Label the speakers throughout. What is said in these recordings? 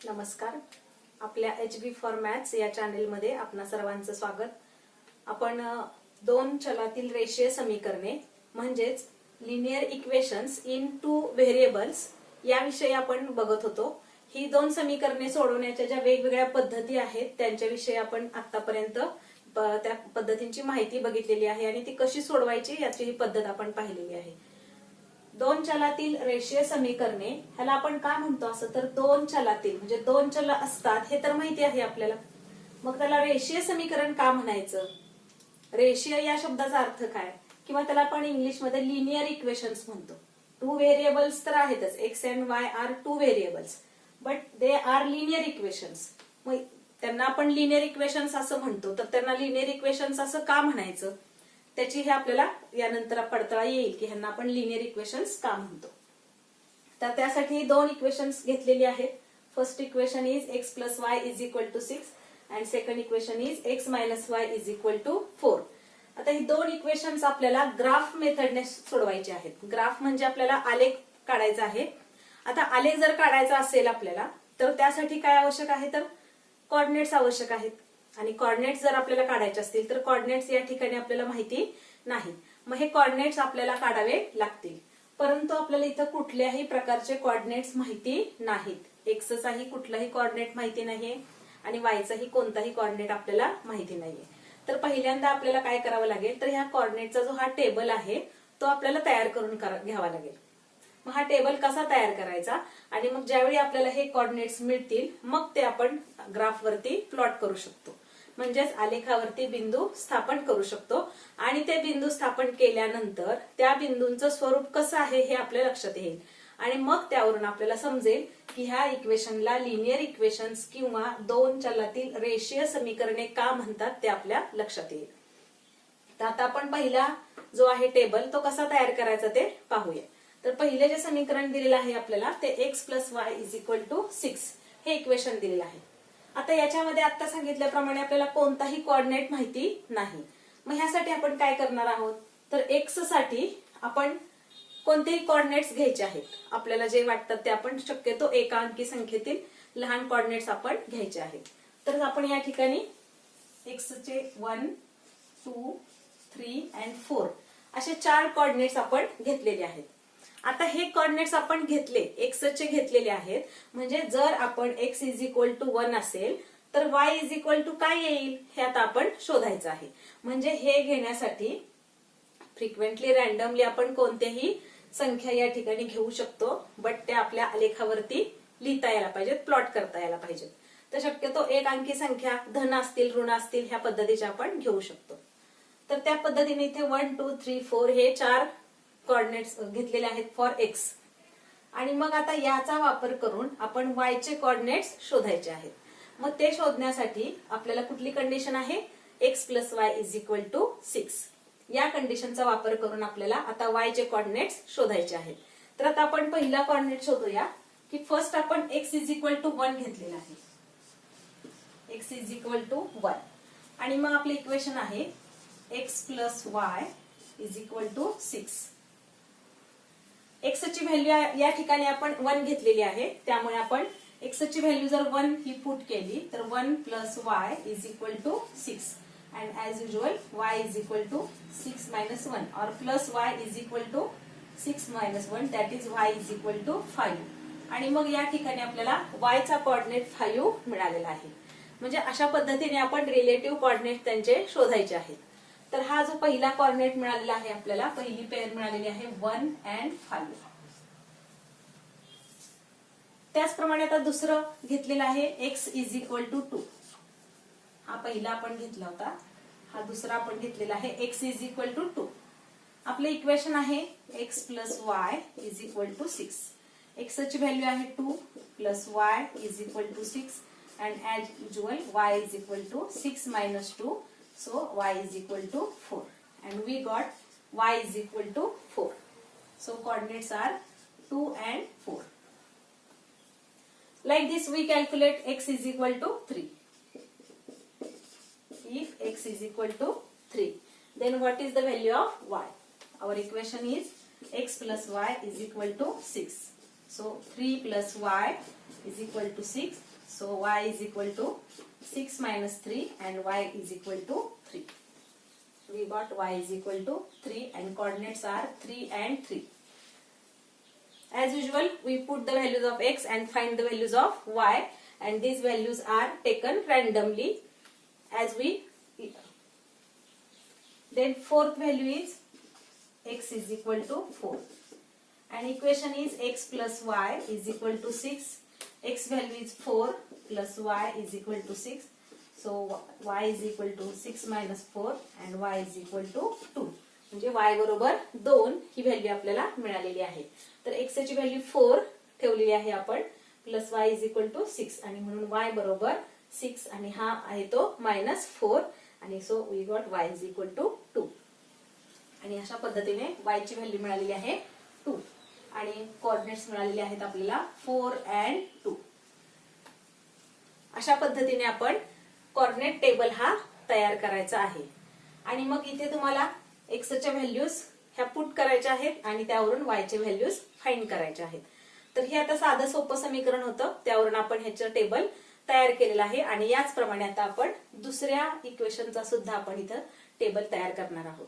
Speaker 1: नमस्कार. आपल्या HB for maths या चॅनेलमध्ये आपणा सर्वांचं स्वागत. आपण दोन चलातील रेषीय समीकरणे म्हणजेच linear equations in two variables याविषयी आपण बघत होतो. ही दोन समीकरणे सोडवण्याच्या ज्या वेगवेगळ्या पद्धती आहेत त्यांच्याविषयी आपण आतापर्यंत त्या पद्धतींची माहिती बघितलेली आहे आणि ती कशी सोडवायची याची ही पद्धत आपण पाहिलेली आहे. दोन चलातील रेषीय समीकरणे ह्याला आपण काय म्हणतो असं तर दोन चलातील म्हणजे दोन चल असतात हे तर माहिती आहे आपल्याला. मग त्याला रेषीय समीकरण का म्हणायचं, रेषीय या शब्दाचा अर्थ काय, किंवा त्याला आपण इंग्लिश मध्ये लिनियर इक्वेशन्स म्हणतो. टू व्हेरिएबल्स तर आहेतच, x and y are two variables but they are linear equations. मग त्यांना आपण लिनियर इक्वेशन्स असं म्हणतो, तर त्यांना लिनियर इक्वेशन्स असं का म्हणायचं त्याची हे आपल्याला यानंतर पडताळा येईल की ह्यांना आपण लिनियर इक्वेशन्स का म्हणतो. तर त्यासाठी दोन इक्वेशन्स घेतलेली आहेत. First equation is x plus y is equal to 6 and second equation is x minus y is equal to 4. आता ही दोन इक्वेशन्स आपल्याला ग्राफ मेथडने सोडवायचे आहेत. ग्राफ म्हणजे आपल्याला आलेख काढायचा आहे. आता आलेख जर काढायचा असेल आपल्याला तर त्यासाठी काय आवश्यक आहे तर कोऑर्डिनेट्स आवश्यक आहेत. आणि कोऑर्डिनेट्स जर आपल्याला काढायचे असतील तर कोऑर्डिनेट्स या ठिकाणी आपल्याला माहिती नाही. मग हे कोऑर्डिनेट्स आपल्याला काढावे लागतील. परंतु आपल्याला इथं कुठल्याही प्रकारचे कोऑर्डिनेट्स माहिती नाहीत. एक्सचाही कुठलाही कोऑर्डिनेट माहिती नाहीये आणि वायचाही कोणताही कोऑर्डिनेट आपल्याला माहिती नाहीये. तर पहिल्यांदा आपल्याला काय करावं लागेल तर ह्या कोऑर्डिनेटचा जो हा टेबल आहे तो आपल्याला तयार करून घ्यावा लागेल. मग हा टेबल कसा तयार करायचा आणि मग ज्यावेळी आपल्याला हे कोऑर्डिनेट्स मिळतील मग ते आपण ग्राफवरती प्लॉट करू शकतो. म्हणजेच आलेखावरती बिंदू स्थापन करू शकतो आणि ते बिंदू स्थापन केल्यानंतर त्या बिंदूंचं स्वरूप कसं आहे हे आपल्या लक्षात येईल आणि मग त्यावरून आपल्याला समजेल की ह्या इक्वेशनला लिनियर इक्वेशन्स किंवा दोन चलातील रेषीय समीकरणे का म्हणतात ते आपल्या लक्षात येईल. तर आता आपण पहिला जो आहे टेबल तो कसा तयार करायचा ते पाहूया. तर पहिले जे समीकरण दिलेलं आहे आपल्याला ते x plus y is equal to 6 हे इक्वेशन दिलेलं आहे. आता याच्यामध्ये आता सांगितल्याप्रमाणे आपल्याला कोणताही कोऑर्डिनेट माहिती नाही. मग ह्यासाठी आपण काय करणार आहोत तर एक्स साठी आपण कोणतेही कोऑर्डिनेट्स घ्यायचे आहेत. आपल्याला जे वाटतात ते आपण शक्यतो एका अंकी संख्येतील लहान कोऑर्डिनेट्स आपण घ्यायचे आहेत. तर आपण या ठिकाणी एक्सचे 1, 2, 3 अँड 4 असे 4 कोऑर्डिनेट्स आपण घेतलेले आहेत. आता हे कोऑर्डिनेट्स आपण घेतले, एक्सचे घेतलेले आहेत. म्हणजे जर आपण एक्स इज इक्वल टू 1 असेल तर वाय इज इक्वल टू काय येईल हे आता आपण शोधायचं आहे. म्हणजे हे घेण्यासाठी फ्रिक्वेंटली रॅन्डमली आपण कोणत्याही संख्या या ठिकाणी घेऊ शकतो बट ते आपल्या आलेखावरती लिहिता यायला पाहिजेत, प्लॉट करता यायला पाहिजेत. तर शक्यतो एक अंकी संख्या धन असतील ऋण असतील ह्या पद्धतीच्या आपण घेऊ शकतो. तर त्या पद्धतीने इथे 1, 2, 3, 4 हे 4 कोऑर्डिनेट्स घेतलेले आहेत फॉर एक्स. आणि मग आता याचा वापर करून आपण वाय चे कोऑर्डिनेट्स शोधायचे आहेत. मग ते शोधण्यासाठी आपल्याला कुठली कंडिशन आहे x plus y is equal to 6 या कंडिशनचा वापर करून आपल्याला आता वाय चे कोऑर्डिनेट्स शोधायचे आहेत. तर आता आपण पहिला कोऑर्डिनेट शोधूया की फर्स्ट आपण एक्स इज इक्वल टू 1 घेतलेला आहे. एक्स इज इक्वल टू 1 आणि मग आपले इक्वेशन आहे x plus y is equal to 6. X ची व्हॅल्यू या ठिकाणी आपण 1 घेतलेली आहे त्यामुळे आपण एक्स ची व्हॅल्यू जर 1 ही पुट केली तर 1 plus y is equal to 6 and as usual y is equal to 6 minus 1 और plus y is equal to 6 minus 1 that is y is equal to 5. आणि मग या ठिकाणी आपल्याला वाय चा कोऑर्डिनेट 5 मिळालेला आहे. म्हणजे अशा पद्धतीने आपण रिलेटिव्ह कोऑर्डिनेट त्यांचे शोधायचे आहेत. तर हा जो पहिला कोऑर्डिनेट मिळालेला आहे आपल्याला पहिली पेअर मिळालेली आहे 1 अँड 5. त्याचप्रमाणे आता दुसरं घेतलेलं आहे एक्स इज इक्वल टू 2. हा पहिला आपण घेतला होता, हा दुसरा आपण घेतलेला आहे एक्स इज इक्वल टू 2. आपले इक्वेशन आहे x plus y is equal to 6. X ची व्हॅल्यू आहे 2 plus y is equal to 6 and as usual y is equal to 6 minus 2 so y is equal to 4 and we got y is equal to 4. So coordinates are 2 and 4. Like this we calculate x is equal to 3. If x is equal to 3 then what is the value of y? Our equation is x plus y is equal to 6. So 3 plus y is equal to 6 So y is equal to 6 minus 3 and y is equal to 3. We got y is equal to 3 and coordinates are 3 and 3. As usual, we put the values of x and find the values of y, and these values are taken randomly as we. Then fourth value is x is equal to 4, and equation is x plus y is equal to 6. X value is 4 plus y is equal to 6. So y is equal to 6 minus 4 and y is equal to 2. म्हणजे y बरोबर 2 ही value आपल्याला मिळालेली आहे. तर x ची value 4 ठेवलेली आहे आपण, plus y is equal to 6, आणि म्हणून y बरोबर 6 आणि हा आहे तो -4, आणि so we got y is equal to 2. आणि अशा पद्धतीने y ची व्हॅल्यू मिळालेली आहे 2 आणि कोऑर्डिनेट्स मिळालेले आहेत आपल्याला 4 and 2. अशा पद्धतीने आपण कोऑर्डिनेट टेबल हा तयार करायचा आहे. आणि मग इथे तुम्हाला x च्या व्हॅल्यूज ह्या पुट करायच्या आहेत आणि त्यावरून y चे व्हॅल्यूज फाइंड करायचे आहेत. तर हे आता साधं सोपं समीकरण होतं, त्यावरून आपण ह्याचं टेबल तयार केलेलं आहे. आणि याचप्रमाणे आता आपण दुसऱ्या इक्वेशनचा सुद्धा आपण इथं टेबल तयार करणार आहोत.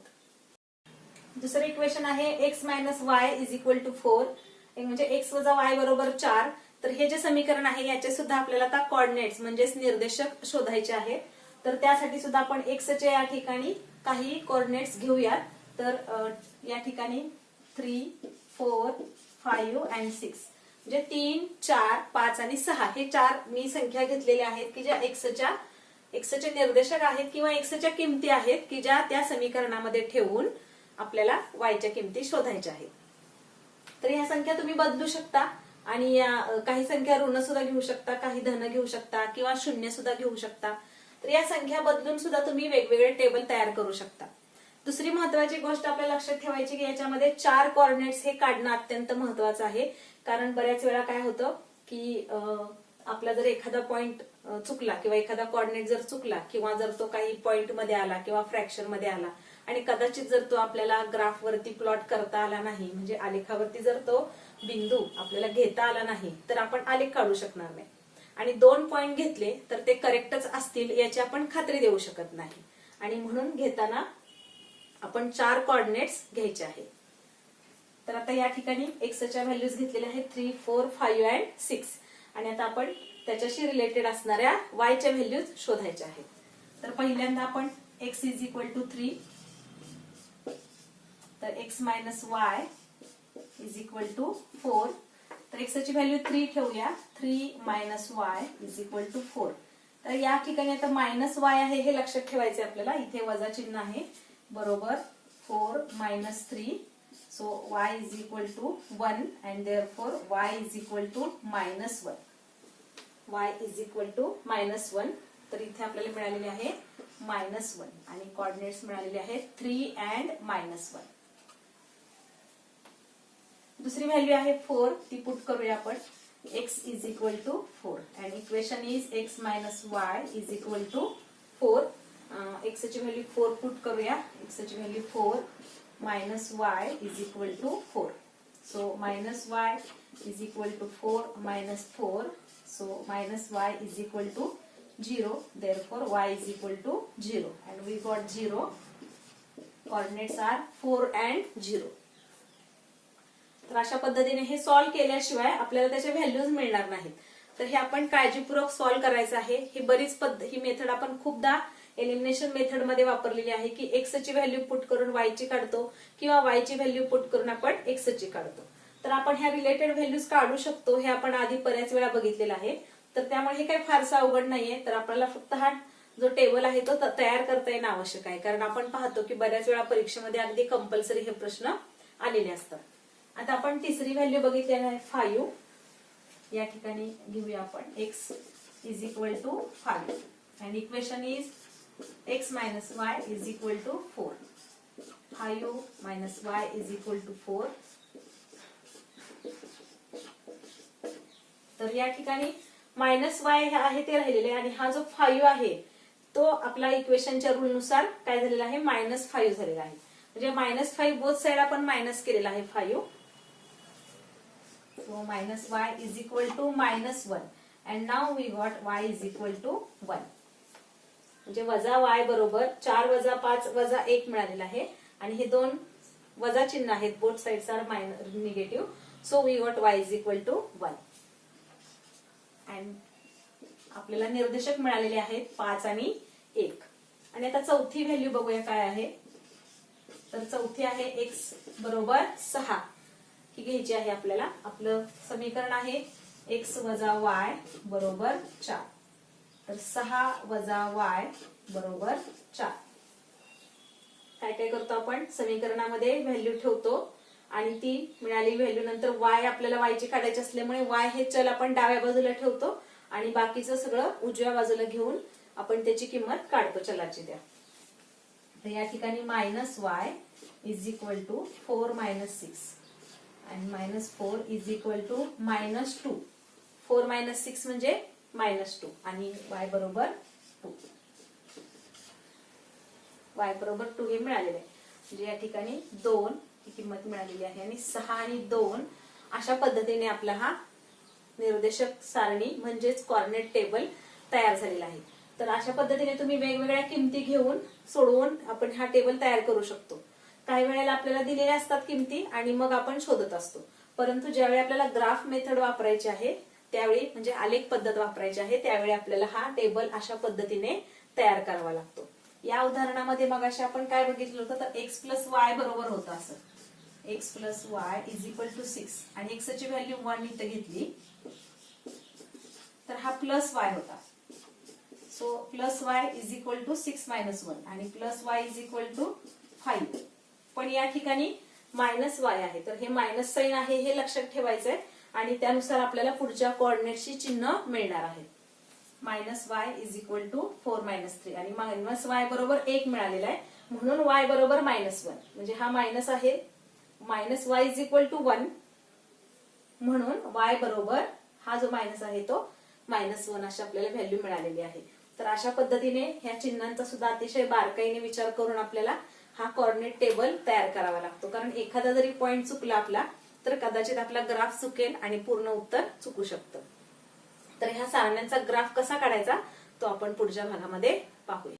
Speaker 1: दुसरं इक्वेशन आहे x minus y is equal to 4, म्हणजे x वजा y बरोबर 4. तर हे जे समीकरण आहे याचे सुद्धा आपल्याला आता कोऑर्डिनेट्स म्हणजेच निर्देशक शोधायचे आहेत. तर त्यासाठी सुद्धा आपण x चे या ठिकाणी काही कोऑर्डिनेट्स घेऊयात. तर या ठिकाणी 3, 4, 5 and 6 म्हणजे 3, 4, 5 आणि 6 हे 4 मी संख्या घेतलेल्या आहेत की ज्या x चे निर्देशक आहेत किंवा x च्या किमती आहेत की ज्या त्या समीकरणामध्ये ठेवून आपल्याला y च्या किमती शोधायच्या आहेत. तर ह्या संख्या तुम्ही बदलू शकता आणि या काही संख्या ऋण सुद्धा घेऊ शकता, काही धन घेऊ शकता किंवा शून्य सुद्धा घेऊ शकता. तर या संख्या बदलून सुद्धा तुम्ही वेगवेगळे टेबल तयार करू शकता. दुसरी महत्वाची गोष्ट आपल्याला लक्षात ठेवायची की याच्यामध्ये 4 कोऑर्डिनेट्स हे काढणं अत्यंत महत्वाचं आहे. कारण बऱ्याच वेळा काय होतं की आपला जर एखादा पॉइंट चुकला किंवा एखादा कोऑर्डिनेट जर चुकला किंवा जर तो काही पॉइंट मध्ये आला किंवा फ्रॅक्शन मध्ये आला आणि कदाचित जर तो आपल्याला ग्राफ वरती प्लॉट करता आला नाही, म्हणजे आलेखावरती जर तो बिंदू आपल्याला घेता आला नाही तर आपण आलेख काढू शकणार नाही. आणि 2 पॉइंट घेतले तर ते करेक्टच असतील याची आपण खात्री देऊ शकत नाही. आणि म्हणून घेताना आपण 4 कोऑर्डिनेट्स घ्यायचे आहेत. तर आता या ठिकाणी x च्या व्हॅल्यूज घेतलेल्या आहेत 3, 4, 5 and 6, आणि आता आपण त्याच्याशी रिलेटेड असणाऱ्या y च्या व्हॅल्यूज शोधायच्या आहेत. तर पहिल्यांदा आपण x इज इक्वल टू 3, तर x minus y is equal to 4. तर x ची व्हॅल्यू 3 ठेवूया, 3 minus y is equal to 4. तर या ठिकाणी आता मायनस y आहे हे लक्षात ठेवायचे आपल्याला, इथे वजा चिन्ह आहे, बरोबर 4 minus 3, so y is equal to 1 and therefore y is equal to -1. y is equal to -1. तर इथे आपल्याला मिळालेले आहे -1 आणि कोऑर्डिनेट्स मिळालेले आहेत 3 and -1. दुसरी व्हॅल्यू आहे 4, ती पुट करूया आपण. x is equal to 4 and equation is x minus y is equal to 4. x ची व्हॅल्यू 4 पुट करूया. x ची value 4 minus y is equal to 4. So minus y is equal to 4 minus 4. So minus y is equal to 0. Therefore y is equal to 0 and we got 0. Coordinates are 4 and 0. तर अशा पद्धतीने हे solve केल्याशिवाय आपल्याला त्याचे values मिळणार नाहीत. तर हे आपण काळजीपूर्वक सॉल्व्ह करायचं आहे. ही बरीच ही मेथड आपण खूपदा एलिमिनेशन मेथड मध्ये वापरलेली आहे की x ची व्हॅल्यू पुट करून y ची काढतो किंवा y ची व्हॅल्यू पुट करून आपण x ची काढतो. तर आपण ह्या रिलेटेड व्हॅल्यूज काढू शकतो, हे आपण आधी बऱ्याच वेळा बघितलेलं आहे. तर त्यामुळे हे काही फारसं अवघड नाहीये. तर आपल्याला फक्त हा जो टेबल आहे तो तयार करता येणं आवश्यक आहे, कारण आपण पाहतो की बऱ्याच वेळा परीक्षेमध्ये अगदी कंपल्सरी हे प्रश्न आलेले असतात. आता आपण तिसरी व्हॅल्यू बघितलेली आहे 5. या ठिकाणी घेऊया आपण x is equal to 5 and equation is x minus y is equal to 4. 5 minus y is equal to 4. तर या ठिकाणी मायनस y आहे ते राहिलेले आणि हा जो 5 आहे तो आपला इक्वेशनच्या रूल नुसार काय झालेला आहे -5 झालेला आहे. म्हणजे -5 बोथ साइड आपण मायनस केलेला आहे 5. So minus y is equal to -1 and now we got y is equal to 1. म्हणजे वजा y बरोबर 4 वजा 5 वजा 1 मिळालेला आहे आणि हे दोन वजा चिन्ह आहेत, both sides are negative. So we got y is equal to 1. And आपल्याला निर्देशक मिळालेले आहेत 5 आणि 1. आणि आता चौथी व्हॅल्यू बघूया काय आहे. तर चौथी आहे x बरोबर 6. ही घ्यायची आहे आपल्याला. आपलं समीकरण आहे x वजा y बरोबर 4. तर 6 वजा y बरोबर 4. काय काय करतो आपण, समीकरणामध्ये व्हॅल्यू ठेवतो आणि ती मिळालेली व्हॅल्यू नंतर y आपल्याला y ची काढायची असल्यामुळे y हे चल आपण डाव्या बाजूला ठेवतो आणि बाकीचं सगळं उजव्या बाजूला घेऊन आपण त्याची किंमत काढतो चलाची द्या. तर या ठिकाणी -y इज इक्वल टू 4 - 6 आणि -4 इज इक्वल टू -2. 4 - 6 म्हणजे -2 आणि y बरोबर 2. y बरोबर 2 हे मिळालेले आहे. म्हणजे या ठिकाणी 2 ही किंमत मिळालेली आहे आणि 6 आणि 2 अशा पद्धतीने आपला हा निर्देशक सारणी म्हणजेच कोऑर्डिनेट टेबल तयार झालेला आहे. तर अशा पद्धतीने तुम्ही वेगवेगळ्या किमती घेऊन सोडवून आपण हा टेबल तयार करू शकतो. काही वेळेला आपल्याला दिलेल्या असतात किमती आणि मग आपण शोधत असतो, परंतु ज्यावेळी आपल्याला ग्राफ मेथड वापरायची आहे त्यावेळी म्हणजे आलेख पद्धत वापरायची आहे त्यावेळी आपल्याला हा टेबल अशा पद्धतीने तयार करावा लागतो. या उदाहरणामध्ये मग अशा आपण काय बघितलं होतं, तर x प्लस वाय बरोबर होतं असं. x plus y is equal to 6 आणि x ची व्हॅल्यू 1 इथे घेतली तर हा प्लस वाय होता. So plus y is equal to 6 - 1 आणि plus y is equal to 5. पण या ठिकाणी मायनस वाय आहे तर हे मायनस साइन आहे हे लक्षात ठेवायचं आहे आणि त्यानुसार आपल्याला पुढच्या कोऑर्डिनेटची चिन्ह मिळणार आहे. -y इज इक्वल टू 4 - 3 आणि -y बरोबर 1 मिळालेला आहे म्हणून y बरोबर -1 म्हणजे हा मायनस आहे. -y इज इक्वल टू 1 म्हणून y बरोबर हा जो मायनस आहे तो -1 अशी आपल्याला व्हॅल्यू मिळालेली आहे. तर अशा पद्धतीने ह्या चिन्हांचा सुद्धा अतिशय बारकाईने विचार करून आपल्याला हा कोऑर्डिनेट टेबल तयार करावा लागतो. कारण एखादा जरी पॉइंट चुकला आपला तर कदाचित आपला ग्राफ चुकेल आणि पूर्ण उत्तर चुकू शकतं. तर ह्या सारण्यांचा ग्राफ कसा काढायचा तो आपण पुढच्या भागामध्ये पाहूया.